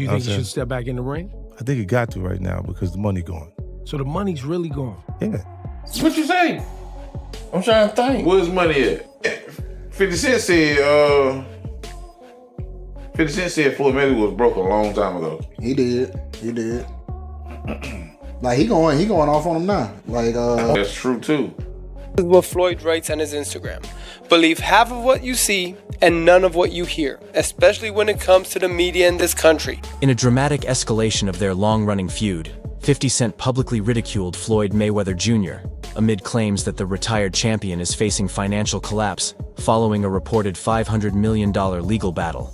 Do you think he should step back in the ring? I think he got to right now because the money gone. So the money's really gone? Yeah. What you say? I'm trying to think. Where's money at? 50 Cent said, 50 Cent said Floyd Mayweather was broke a long time ago. He did. Like he going off on him now. Like That's true too. This is what Floyd writes on his Instagram. Believe half of what you see and none of what you hear, especially when it comes to the media in this country. In a dramatic escalation of their long-running feud, 50 Cent publicly ridiculed Floyd Mayweather Jr. amid claims that the retired champion is facing financial collapse following a reported $500 million legal battle.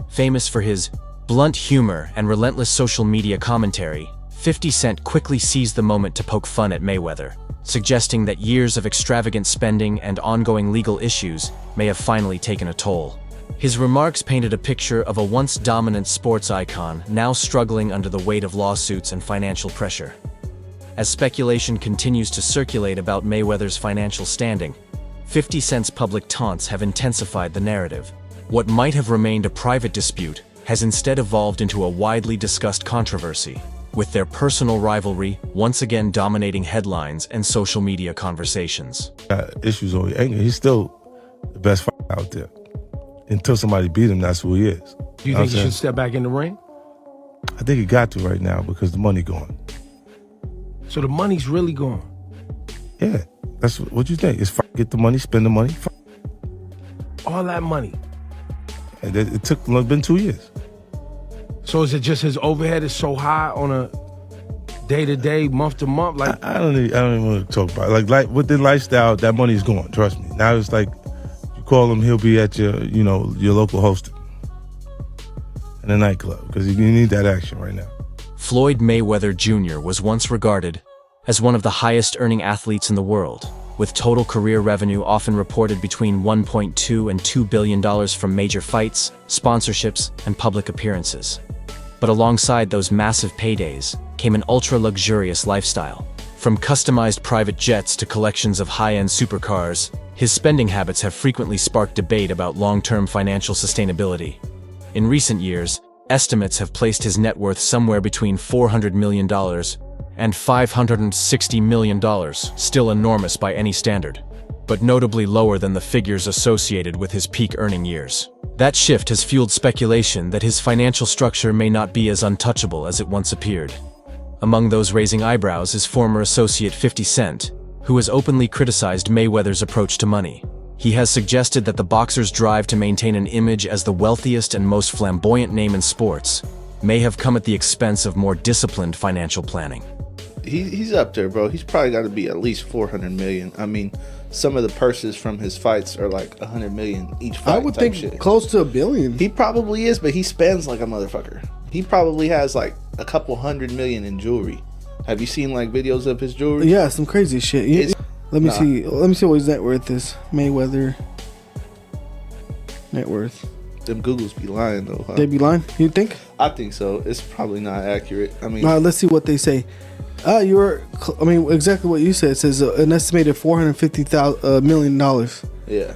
Famous for his blunt humor and relentless social media commentary, 50 Cent quickly seized the moment to poke fun at Mayweather, suggesting that years of extravagant spending and ongoing legal issues may have finally taken a toll. His remarks painted a picture of a once dominant sports icon now struggling under the weight of lawsuits and financial pressure. As speculation continues to circulate about Mayweather's financial standing, 50 Cent's public taunts have intensified the narrative. What might have remained a private dispute has instead evolved into a widely discussed controversy, with their personal rivalry once again dominating headlines and social media conversations. Issues over anger. He's still the best fighter out there. Until somebody beat him, that's who he is. Do you think he should step back in the ring? I think he got to right now because the money gone. So the money's really gone? Yeah. That's what you think. It's get the money, spend the money. All that money? And it's been 2 years. So is it just his overhead is so high on a day-to-day, month-to-month? Like I don't even want to talk about it. Like with the lifestyle, that money's gone. Trust me. Now it's like you call him, he'll be at your local hosting in a nightclub because you need that action right now. Floyd Mayweather Jr. was once regarded as one of the highest-earning athletes in the world, with total career revenue often reported between $1.2 and $2 billion from major fights, sponsorships, and public appearances. But alongside those massive paydays came an ultra-luxurious lifestyle. From customized private jets to collections of high-end supercars, his spending habits have frequently sparked debate about long-term financial sustainability. In recent years, estimates have placed his net worth somewhere between $400 million and $560 million, still enormous by any standard, but notably lower than the figures associated with his peak earning years. That shift has fueled speculation that his financial structure may not be as untouchable as it once appeared. Among those raising eyebrows is former associate 50 Cent, who has openly criticized Mayweather's approach to money. He has suggested that the boxer's drive to maintain an image as the wealthiest and most flamboyant name in sports may have come at the expense of more disciplined financial planning. He's up there, bro. He's probably got to be at least 400 million. I mean, some of the purses from his fights are like 100 million each fight. I would think shit. close to $1 billion. He probably is, but he spends like a motherfucker. He probably has like a couple $100 million in jewelry. Have you seen like videos of his jewelry? Yeah, some crazy shit. Let me see. Let me see what his net worth is. Mayweather net worth. Them Googles be lying though. Huh? They be lying? You think? I think so. It's probably not accurate. I mean, let's see what they say. Exactly what you said. It says an estimated $450 million. Yeah.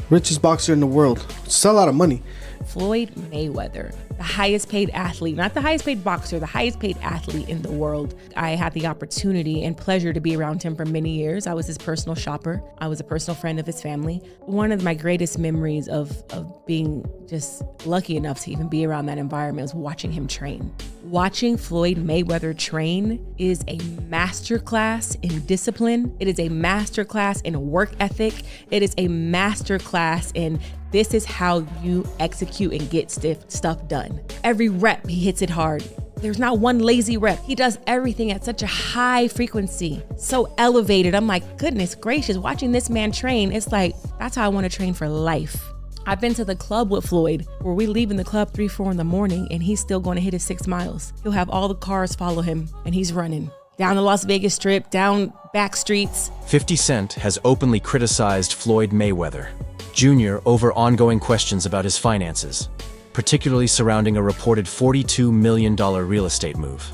Richest boxer in the world. It's a lot of money. Floyd Mayweather, the highest paid athlete, not the highest paid boxer, the highest paid athlete in the world. I had the opportunity and pleasure to be around him for many years. I was his personal shopper. I was a personal friend of his family. One of my greatest memories of being just lucky enough to even be around that environment was watching him train. Watching Floyd Mayweather train is a masterclass in discipline. It is a masterclass in work ethic. It is a masterclass in this is how you execute and get stuff done. Every rep, he hits it hard. There's not one lazy rep. He does everything at such a high frequency, so elevated. I'm like, goodness gracious, watching this man train, it's like, that's how I want to train for life. I've been to the club with Floyd where we leave in the club 3, 4 in the morning and he's still going to hit his 6 miles. He'll have all the cars follow him and he's running down the Las Vegas Strip, down back streets. 50 Cent has openly criticized Floyd Mayweather Jr. over ongoing questions about his finances, particularly surrounding a reported $42 million real estate move.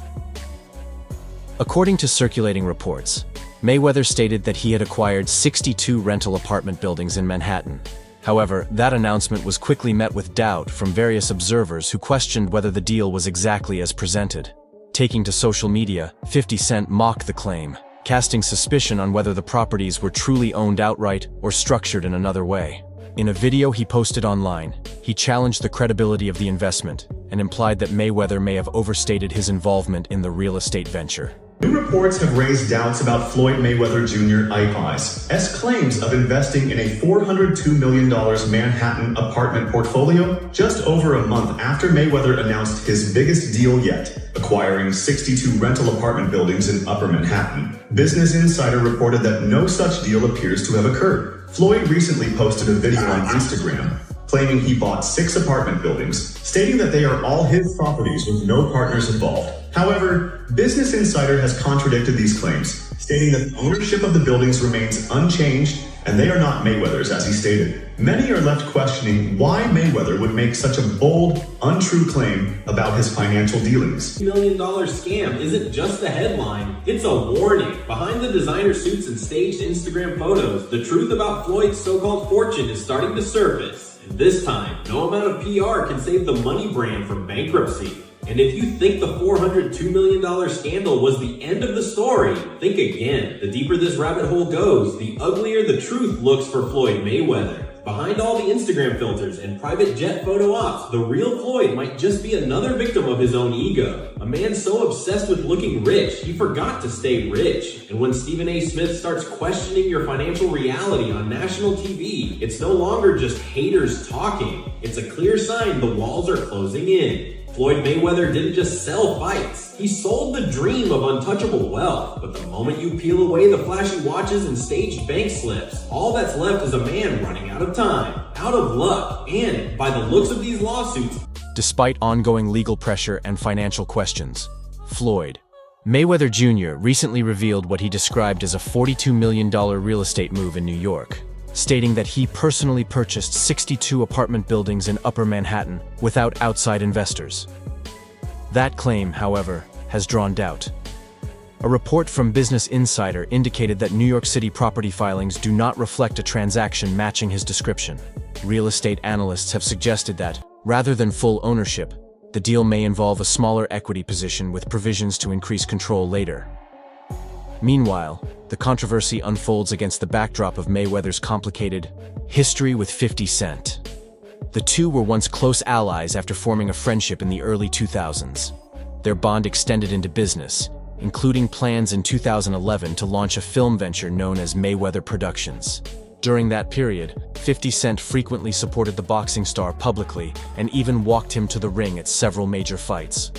According to circulating reports, Mayweather stated that he had acquired 62 rental apartment buildings in Manhattan, However, that announcement was quickly met with doubt from various observers who questioned whether the deal was exactly as presented. Taking to social media, 50 Cent mocked the claim, casting suspicion on whether the properties were truly owned outright or structured in another way. In a video he posted online, he challenged the credibility of the investment and implied that Mayweather may have overstated his involvement in the real estate venture. New reports have raised doubts about Floyd Mayweather Jr. IPI's claims of investing in a $402 million Manhattan apartment portfolio just over a month after Mayweather announced his biggest deal yet, acquiring 62 rental apartment buildings in Upper Manhattan. Business Insider reported that no such deal appears to have occurred. Floyd recently posted a video on Instagram claiming he bought 6 apartment buildings, stating that they are all his properties with no partners involved. However, Business Insider has contradicted these claims, stating that ownership of the buildings remains unchanged and they are not Mayweather's, as he stated. Many are left questioning why Mayweather would make such a bold, untrue claim about his financial dealings. $1 million scam isn't just a headline, it's a warning. Behind the designer suits and staged Instagram photos, the truth about Floyd's so-called fortune is starting to surface. And this time, no amount of PR can save the money brand from bankruptcy. And if you think the $402 million scandal was the end of the story, think again. The deeper this rabbit hole goes, the uglier the truth looks for Floyd Mayweather. Behind all the Instagram filters and private jet photo ops, the real Floyd might just be another victim of his own ego. A man so obsessed with looking rich, he forgot to stay rich. And when Stephen A. Smith starts questioning your financial reality on national TV, it's no longer just haters talking. It's a clear sign the walls are closing in. Floyd Mayweather didn't just sell fights, he sold the dream of untouchable wealth. But the moment you peel away the flashy watches and staged bank slips, all that's left is a man running out of time, out of luck, and by the looks of these lawsuits. Despite ongoing legal pressure and financial questions, Floyd Mayweather Jr. recently revealed what he described as a $42 million real estate move in New York, stating that he personally purchased 62 apartment buildings in Upper Manhattan without outside investors. That claim, however, has drawn doubt. A report from Business Insider indicated that New York City property filings do not reflect a transaction matching his description. Real estate analysts have suggested that, rather than full ownership, the deal may involve a smaller equity position with provisions to increase control later. Meanwhile, the controversy unfolds against the backdrop of Mayweather's complicated history with 50 Cent. The two were once close allies after forming a friendship in the early 2000s. Their bond extended into business, including plans in 2011 to launch a film venture known as Mayweather Productions. During that period, 50 Cent frequently supported the boxing star publicly and even walked him to the ring at several major fights.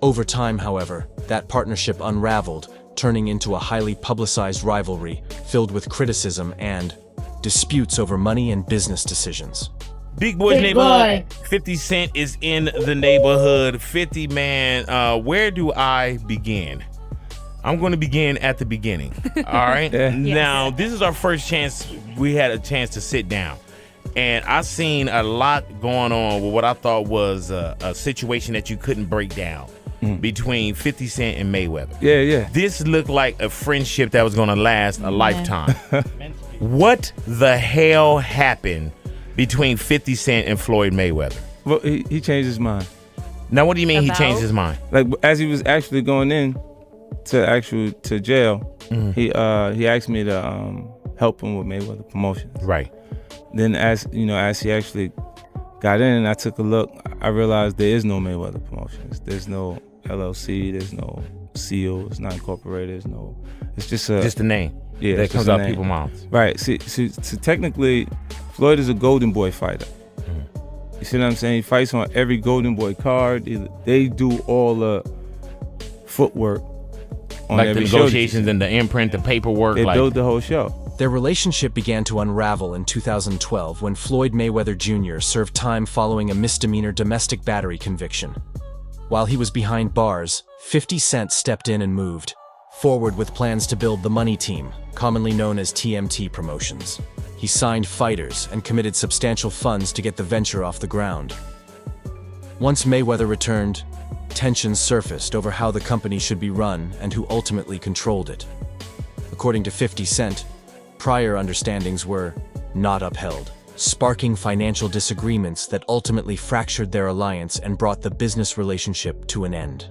Over time, however, that partnership unraveled, turning into a highly publicized rivalry filled with criticism and disputes over money and business decisions. Big Boy's Neighborhood. 50 Cent is in the neighborhood. 50, man, where do I begin? I'm going to begin at the beginning. All right? Yes. Now, this is our first chance. We had a chance to sit down. And I seen a lot going on with what I thought was a situation that you couldn't break down between 50 Cent and Mayweather. Yeah. This looked like a friendship that was going to last a lifetime. What the hell happened between 50 Cent and Floyd Mayweather? Well, he changed his mind. Now, what do you mean he changed his mind? Like, as he was actually going in to jail, he asked me to help him with Mayweather Promotions. Right. Then as he actually got in and I took a look, I realized there is no Mayweather Promotions. There's no LLC, there's no seal, it's not incorporated, it's just a name. Yeah, that comes out people's mouths. Right. See, technically, Floyd is a Golden Boy fighter. You see what I'm saying? He fights on every Golden Boy card. They do all the footwork on like every the show. negotiations and the imprint, the paperwork. They build the whole show. Their relationship began to unravel in 2012 when Floyd Mayweather Jr. served time following a misdemeanor domestic battery conviction. While he was behind bars, 50 Cent stepped in and moved forward with plans to build the Money Team, commonly known as TMT Promotions. He signed fighters and committed substantial funds to get the venture off the ground. Once Mayweather returned, tensions surfaced over how the company should be run and who ultimately controlled it. According to 50 Cent, prior understandings were not upheld. sparking financial disagreements that ultimately fractured their alliance and brought the business relationship to an end.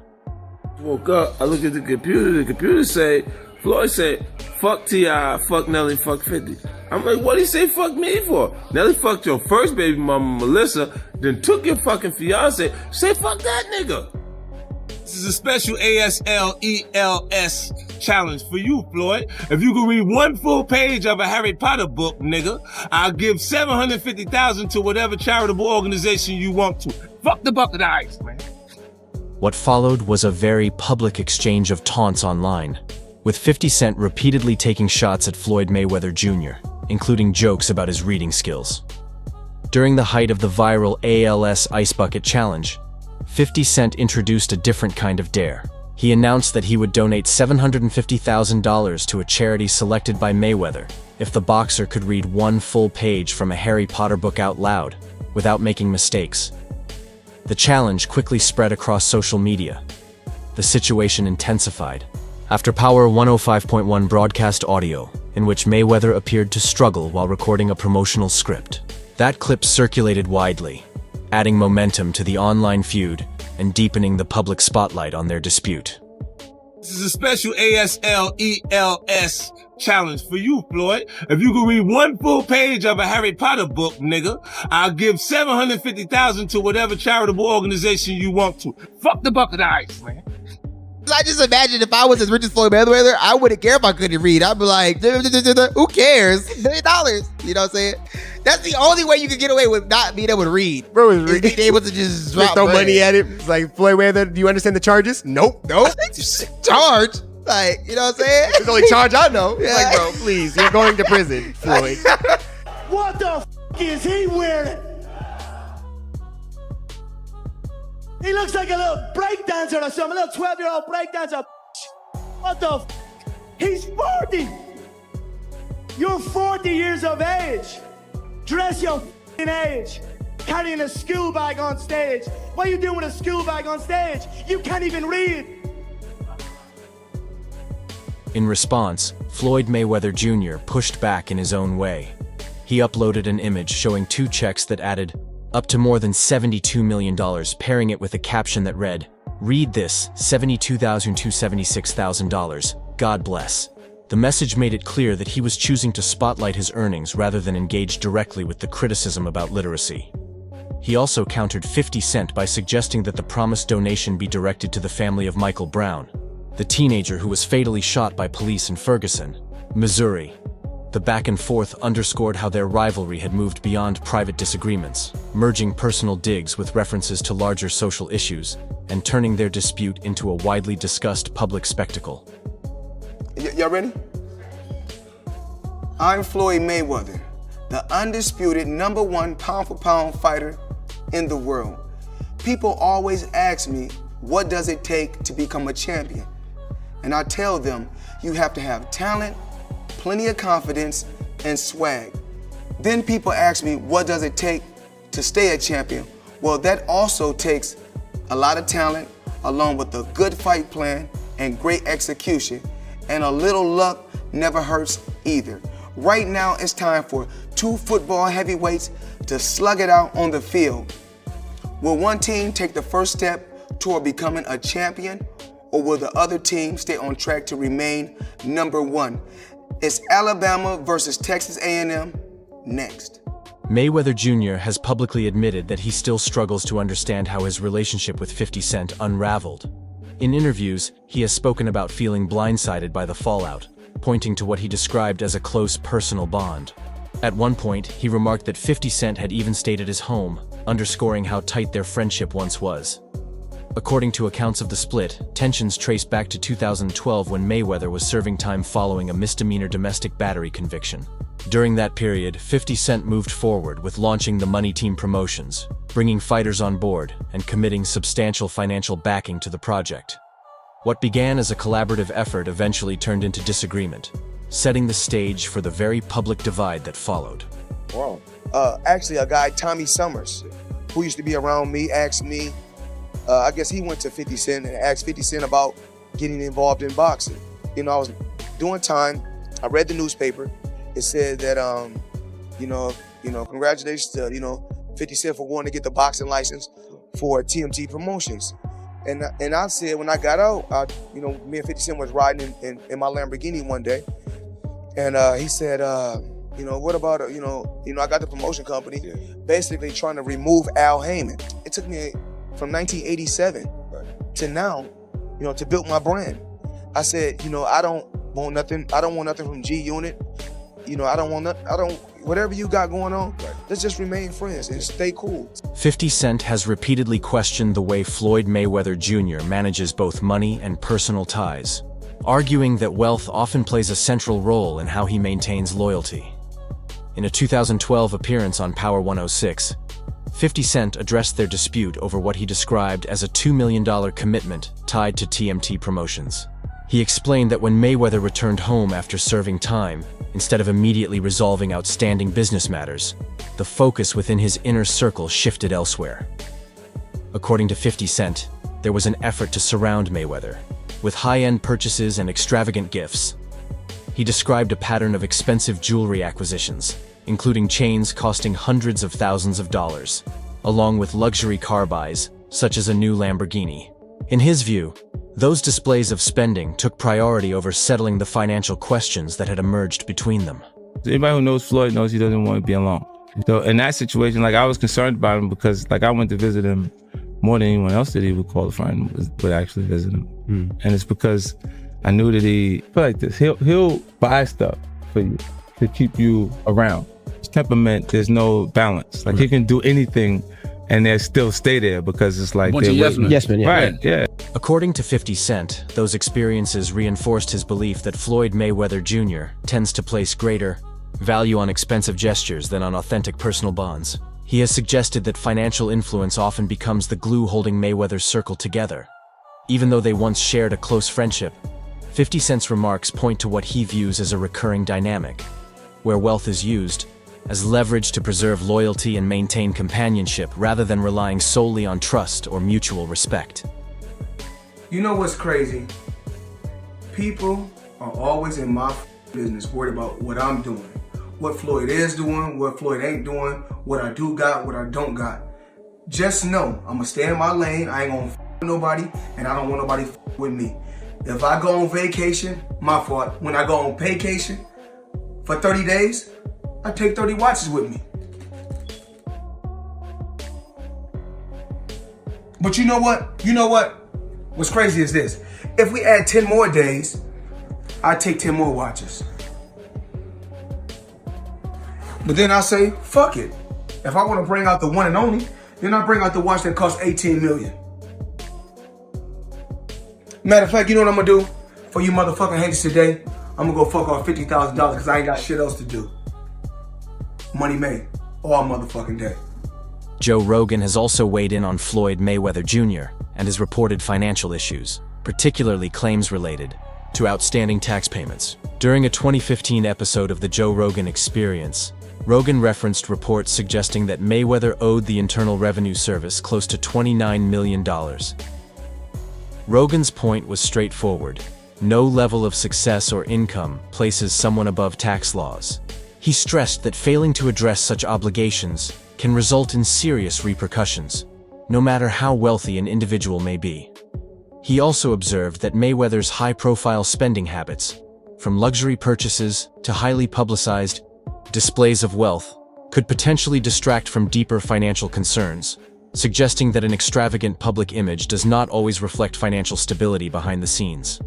Woke up, I look at the computer say, Floyd said, fuck T.I., fuck Nelly, fuck 50. I'm like, what'd he say fuck me for? Nelly fucked your first baby mama, Melissa, then took your fucking fiance. Say fuck that nigga. This is a special ASLELS challenge for you, Floyd. If you can read one full page of a Harry Potter book, nigga, I'll give $750,000 to whatever charitable organization you want to. Fuck the bucket of ice, man. What followed was a very public exchange of taunts online, with 50 Cent repeatedly taking shots at Floyd Mayweather Jr., including jokes about his reading skills. During the height of the viral ALS Ice Bucket Challenge, 50 Cent introduced a different kind of dare. He announced that he would donate $750,000 to a charity selected by Mayweather if the boxer could read one full page from a Harry Potter book out loud, without making mistakes. The challenge quickly spread across social media. The situation intensified after Power 105.1 broadcast audio, in which Mayweather appeared to struggle while recording a promotional script. That clip circulated widely, adding momentum to the online feud and deepening the public spotlight on their dispute. This is a special ASLELS challenge for you, Floyd. If you can read one full page of a Harry Potter book, nigga, I'll give $750,000 to whatever charitable organization you want to. Fuck the bucket of ice, man. I just imagine if I was as rich as Floyd Mayweather, I wouldn't care if I couldn't read. I'd be like, who cares? $1 million. You know what I'm saying? That's the only way you can get away with not being able to read. Bro was reading. Being able to just drop throw money at it. It's like, Floyd Mayweather, do you understand the charges? Nope. Charge? Like, you know what I'm saying? It's the only charge I know. Yeah. Like, bro, please, you're going to prison, Floyd. What the f*** is he wearing? He looks like a little breakdancer or something, a little 12-year-old breakdancer. What the f***? He's 40. You're 40 years of age. Dress your f***ing age. Carrying a school bag on stage. What are you doing with a school bag on stage? You can't even read. In response, Floyd Mayweather Jr. pushed back in his own way. He uploaded an image showing 2 checks that added up to more than $72 million, pairing it with a caption that read, "Read this, $72,000 to $76,000. God bless." The message made it clear that he was choosing to spotlight his earnings rather than engage directly with the criticism about literacy. He also countered 50 Cent by suggesting that the promised donation be directed to the family of Michael Brown, the teenager who was fatally shot by police in Ferguson, Missouri. The back and forth underscored how their rivalry had moved beyond private disagreements, merging personal digs with references to larger social issues, and turning their dispute into a widely discussed public spectacle. Y'all ready? I'm Floyd Mayweather, the undisputed #1 pound-for-pound fighter in the world. People always ask me, what does it take to become a champion? And I tell them, you have to have talent, plenty of confidence, and swag. Then people ask me, what does it take to stay a champion? Well, that also takes a lot of talent, along with a good fight plan and great execution. And a little luck never hurts either. Right now, it's time for 2 football heavyweights to slug it out on the field. Will one team take the first step toward becoming a champion, or will the other team stay on track to remain #1? It's Alabama versus Texas A&M next. Mayweather Jr. has publicly admitted that he still struggles to understand how his relationship with 50 Cent unraveled. In interviews, he has spoken about feeling blindsided by the fallout, pointing to what he described as a close personal bond. At one point, he remarked that 50 Cent had even stayed at his home, underscoring how tight their friendship once was. According to accounts of the split, tensions trace back to 2012 when Mayweather was serving time following a misdemeanor domestic battery conviction. During that period, 50 Cent moved forward with launching the Money Team promotions, bringing fighters on board, and committing substantial financial backing to the project. What began as a collaborative effort eventually turned into disagreement, setting the stage for the very public divide that followed. Wow. Actually, a guy, Tommy Summers, who used to be around me, asked me, I guess he went to 50 Cent and asked 50 Cent about getting involved in boxing. You know, I was doing time, I read the newspaper. It said that, if congratulations to, 50 Cent for wanting to get the boxing license for TMT Promotions. And I said when I got out, me and 50 Cent was riding in my Lamborghini one day. And he said, what about, I got the promotion company, basically trying to remove Al Heyman. It took me from 1987 to now, to build my brand. I said, I don't want nothing from G Unit. Whatever you got going on, let's just remain friends and stay cool. 50 Cent has repeatedly questioned the way Floyd Mayweather Jr. manages both money and personal ties, arguing that wealth often plays a central role in how he maintains loyalty. In a 2012 appearance on Power 106, 50 Cent addressed their dispute over what he described as a $2 million commitment tied to TMT Promotions. He explained that when Mayweather returned home after serving time, instead of immediately resolving outstanding business matters, the focus within his inner circle shifted elsewhere. According to 50 Cent, there was an effort to surround Mayweather with high-end purchases and extravagant gifts. He described a pattern of expensive jewelry acquisitions, including chains costing hundreds of thousands of dollars, along with luxury car buys, such as a new Lamborghini. In his view, those displays of spending took priority over settling the financial questions that had emerged between them. Anybody who knows Floyd knows he doesn't want to be alone. So in that situation, I was concerned about him because I went to visit him more than anyone else that he would call a friend would actually visit him. And it's because I knew that I feel like this. He'll buy stuff for you to keep you around. His temperament, there's no balance. He can do anything and they'll still stay there because it's like they're Yes, man. Right, yeah. According to 50 Cent, those experiences reinforced his belief that Floyd Mayweather Jr. tends to place greater value on expensive gestures than on authentic personal bonds. He has suggested that financial influence often becomes the glue holding Mayweather's circle together. Even though they once shared a close friendship, 50 Cent's remarks point to what he views as a recurring dynamic, where wealth is used as leverage to preserve loyalty and maintain companionship rather than relying solely on trust or mutual respect. You know what's crazy? People are always in my business worried about what I'm doing, what Floyd is doing, what Floyd ain't doing, what I do got, what I don't got. Just know, I'm gonna stay in my lane, I ain't gonna with nobody, and I don't want nobody with me. If I go on vacation, my fault. When I go on vacation for 30 days, I take 30 watches with me. But you know what? What's crazy is this. If we add 10 more days, I take 10 more watches. But then I say, fuck it. If I want to bring out the one and only, then I bring out the watch that costs 18 million. Matter of fact, you know what I'm gonna do for you motherfucking haters today? I'm gonna go fuck off $50,000 because I ain't got shit else to do. Money made all motherfucking day. Joe Rogan has also weighed in on Floyd Mayweather Jr. and his reported financial issues, particularly claims related to outstanding tax payments. During a 2015 episode of The Joe Rogan Experience, Rogan referenced reports suggesting that Mayweather owed the Internal Revenue Service close to $29 million. Rogan's point was straightforward. No level of success or income places someone above tax laws. He stressed that failing to address such obligations can result in serious repercussions, no matter how wealthy an individual may be. He also observed that Mayweather's high-profile spending habits, from luxury purchases to highly publicized displays of wealth, could potentially distract from deeper financial concerns, suggesting that an extravagant public image does not always reflect financial stability behind the scenes.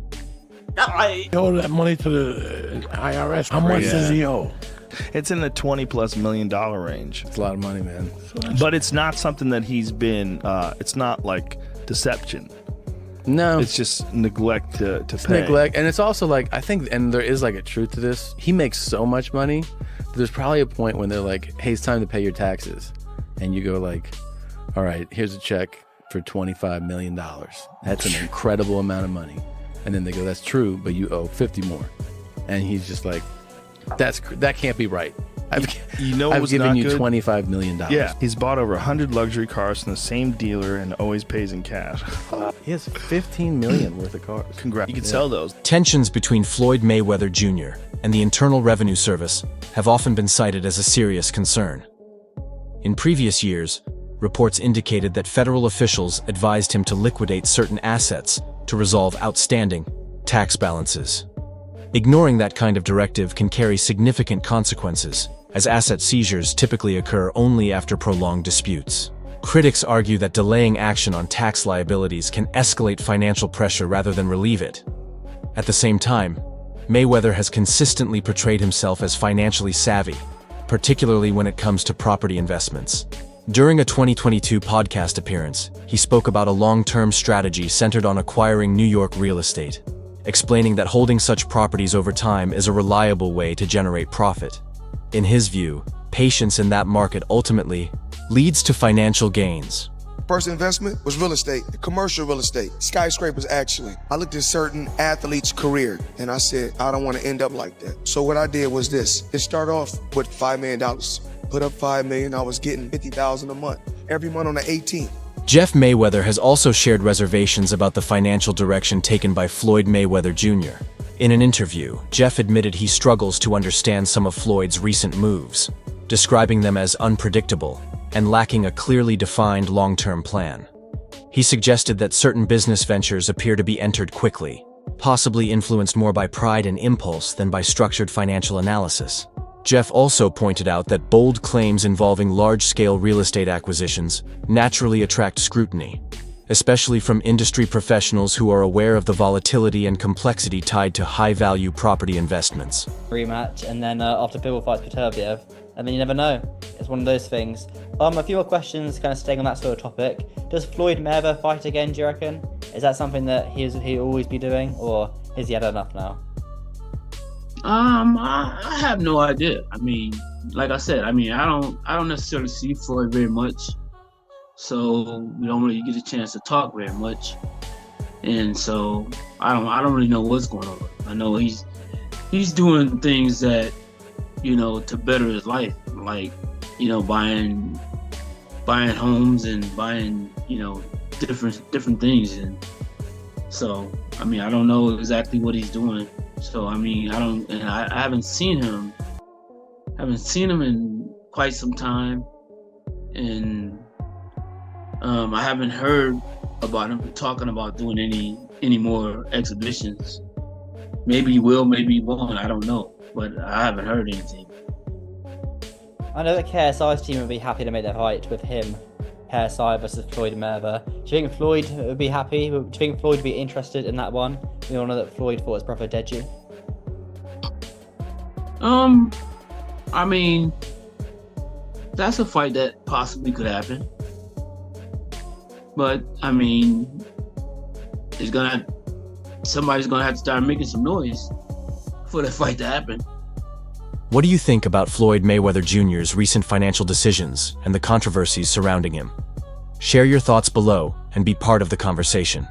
I owe that money to the IRS. How much does he owe? It's in the $20+ million range. It's a lot of money, man. But it's not something that he's been, it's not like deception. No. It's just neglect to It's pay. neglect. And it's also like, I think, and there is like a truth to this. He makes so much money. There's probably a point when they're like, hey, it's time to pay your taxes. And you go like, all right, here's a check for $25 million. That's an incredible amount of money. And then they go, that's true, but you owe 50 more. And he's just like, that can't be right. I've given you $25 million. Yeah, he's bought over 100 luxury cars from the same dealer and always pays in cash. He has $15 million worth of cars. Congrats. You can sell those. Tensions between Floyd Mayweather Jr. and the Internal Revenue Service have often been cited as a serious concern. In previous years, reports indicated that federal officials advised him to liquidate certain assets to resolve outstanding tax balances. Ignoring that kind of directive can carry significant consequences, as asset seizures typically occur only after prolonged disputes. Critics argue that delaying action on tax liabilities can escalate financial pressure rather than relieve it. At the same time, Mayweather has consistently portrayed himself as financially savvy, particularly when it comes to property investments. During a 2022 podcast appearance, he spoke about a long-term strategy centered on acquiring New York real estate, explaining that holding such properties over time is a reliable way to generate profit. In his view, patience in that market ultimately leads to financial gains. First investment was real estate, commercial real estate, skyscrapers actually. I looked at certain athletes' career and I said, I don't want to end up like that. So what I did was this. It started off with $5 million. Put up $5 million, I was getting $50,000 a month, every month on the 18th. Jeff Mayweather has also shared reservations about the financial direction taken by Floyd Mayweather Jr. In an interview, Jeff admitted he struggles to understand some of Floyd's recent moves, describing them as unpredictable and lacking a clearly defined long-term plan. He suggested that certain business ventures appear to be entered quickly, possibly influenced more by pride and impulse than by structured financial analysis. Jeff also pointed out that bold claims involving large-scale real estate acquisitions naturally attract scrutiny, especially from industry professionals who are aware of the volatility and complexity tied to high-value property investments. Rematch, and then after Bill fights Peterbiev, and then you never know. It's one of those things. A few more questions, kind of staying on that sort of topic. Does Floyd Mayweather fight again, do you reckon? Is that something that he'll always be doing, or has he had enough now? I have no idea. I mean, like I said, I don't necessarily see Floyd very much, so we don't really get a chance to talk very much, and so I don't really know what's going on. I know he's doing things that, to better his life, like, buying homes and buying, different things, and so I don't know exactly what he's doing. So I haven't seen him in quite some time, and I haven't heard about him talking about doing any more exhibitions. Maybe he will, maybe he won't, I don't know, but I haven't heard anything. I know that KSI's team would be happy to make that fight with him, KSI versus Floyd Mayweather. Do you think Floyd would be happy? Do you think Floyd would be interested in that one? We all know that Floyd fought his brother Deji. That's a fight that possibly could happen. But somebody's gonna have to start making some noise for the fight to happen. What do you think about Floyd Mayweather Jr.'s recent financial decisions and the controversies surrounding him? Share your thoughts below and be part of the conversation.